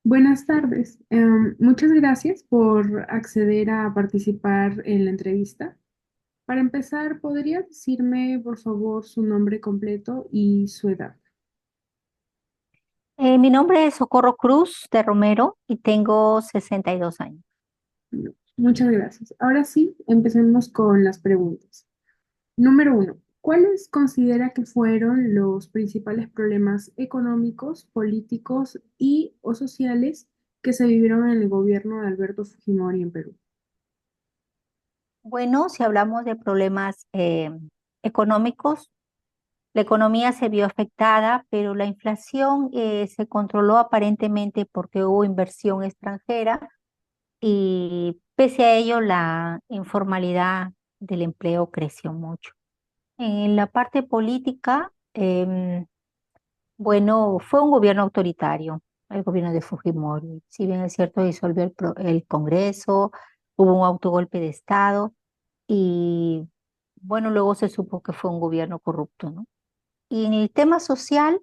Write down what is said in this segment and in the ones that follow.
Buenas tardes. Muchas gracias por acceder a participar en la entrevista. Para empezar, ¿podría decirme, por favor, su nombre completo y su edad? Mi nombre es Socorro Cruz de Romero y tengo 62 años. No. Muchas gracias. Ahora sí, empecemos con las preguntas. Número uno, ¿cuáles considera que fueron los principales problemas económicos, políticos y o sociales que se vivieron en el gobierno de Alberto Fujimori en Perú? Bueno, si hablamos de problemas económicos, la economía se vio afectada, pero la inflación se controló aparentemente porque hubo inversión extranjera y pese a ello la informalidad del empleo creció mucho. En la parte política, bueno, fue un gobierno autoritario, el gobierno de Fujimori. Si bien es cierto, disolvió el Congreso, hubo un autogolpe de Estado y, bueno, luego se supo que fue un gobierno corrupto, ¿no? Y en el tema social,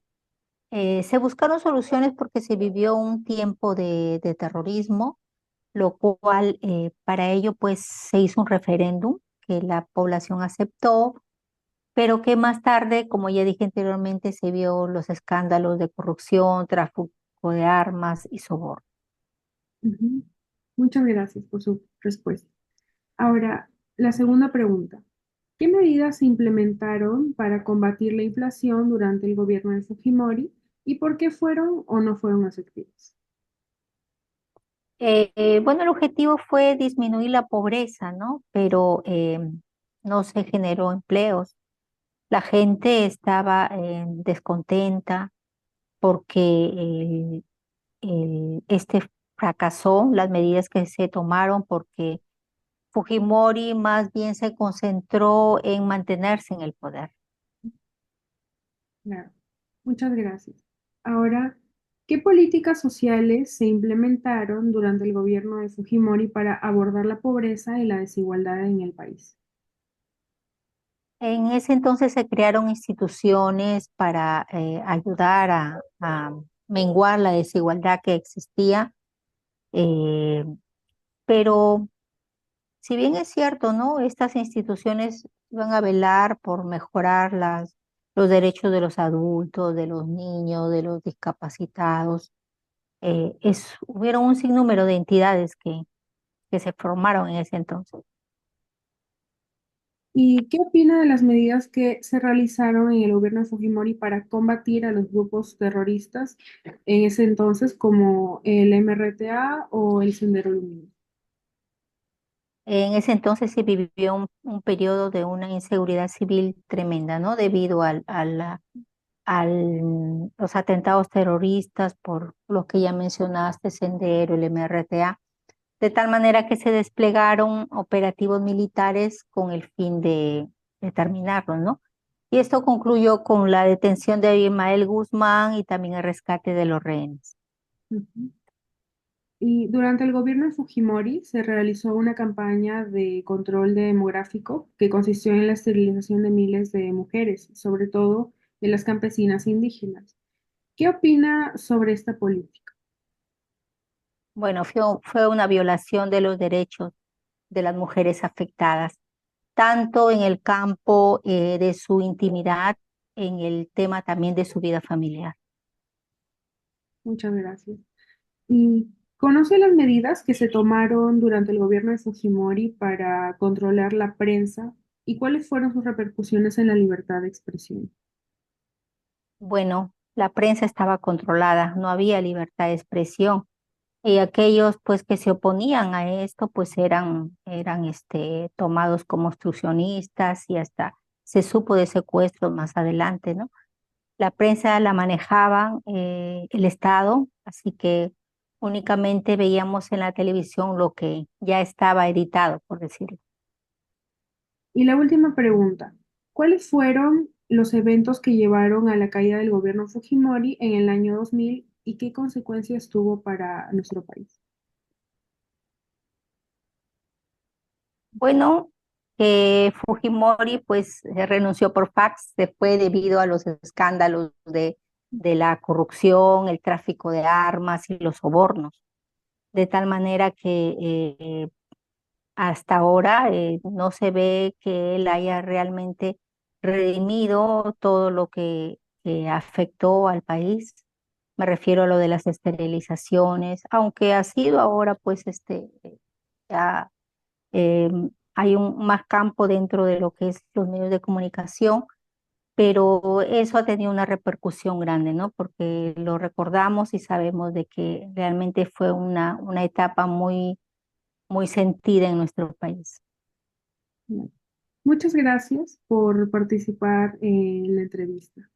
se buscaron soluciones porque se vivió un tiempo de terrorismo, lo cual para ello pues se hizo un referéndum que la población aceptó, pero que más tarde, como ya dije anteriormente, se vio los escándalos de corrupción, tráfico de armas y soborno. Ujú. Muchas gracias por su respuesta. Ahora, la segunda pregunta. ¿Qué medidas se implementaron para combatir la inflación durante el gobierno de Fujimori y por qué fueron o no fueron efectivas? Bueno, el objetivo fue disminuir la pobreza, ¿no? Pero no se generó empleos. La gente estaba descontenta porque este fracasó, las medidas que se tomaron porque Fujimori más bien se concentró en mantenerse en el poder. Claro. Muchas gracias. Ahora, ¿qué políticas sociales se implementaron durante el gobierno de Fujimori para abordar la pobreza y la desigualdad en el país? En ese entonces se crearon instituciones para ayudar a menguar la desigualdad que existía, eh, pero si bien es cierto, ¿no? Estas instituciones van a velar por mejorar los derechos de los adultos, de los niños, de los discapacitados. Hubieron un sinnúmero de entidades que se formaron en ese entonces. ¿Y qué opina de las medidas que se realizaron en el gobierno de Fujimori para combatir a los grupos terroristas en ese entonces, como el MRTA o el Sendero Luminoso? En ese entonces se vivió un periodo de una inseguridad civil tremenda, ¿no? Debido los atentados terroristas por los que ya mencionaste, Sendero, el MRTA, de tal manera que se desplegaron operativos militares con el fin de terminarlos, ¿no? Y esto concluyó con la detención de Abimael Guzmán y también el rescate de los rehenes. Ujú. Y durante el gobierno de Fujimori se realizó una campaña de control demográfico que consistió en la esterilización de miles de mujeres, sobre todo de las campesinas indígenas. ¿Qué opina sobre esta política? Bueno, fue una violación de los derechos de las mujeres afectadas, tanto en el campo de su intimidad, en el tema también de su vida familiar. Muchas gracias. ¿Y conoce las medidas que se tomaron durante el gobierno de Fujimori para controlar la prensa y cuáles fueron sus repercusiones en la libertad de expresión? Bueno, la prensa estaba controlada, no había libertad de expresión y aquellos pues que se oponían a esto pues eran tomados como obstruccionistas y hasta se supo de secuestros más adelante, ¿no? La prensa la manejaban el Estado, así que únicamente veíamos en la televisión lo que ya estaba editado, por decirlo. Y la última pregunta, ¿cuáles fueron los eventos que llevaron a la caída del gobierno Fujimori en el año 2000 y qué consecuencias tuvo para nuestro país? Bueno, Fujimori pues renunció por fax, se fue debido a los escándalos de la corrupción, el tráfico de armas y los sobornos, de tal manera que hasta ahora no se ve que él haya realmente redimido todo lo que afectó al país. Me refiero a lo de las esterilizaciones, aunque ha sido ahora pues ya eh, hay más campo dentro de lo que es los medios de comunicación, pero eso ha tenido una repercusión grande, ¿no? Porque lo recordamos y sabemos de que realmente fue una etapa muy sentida en nuestro país. Muchas gracias por participar en la entrevista.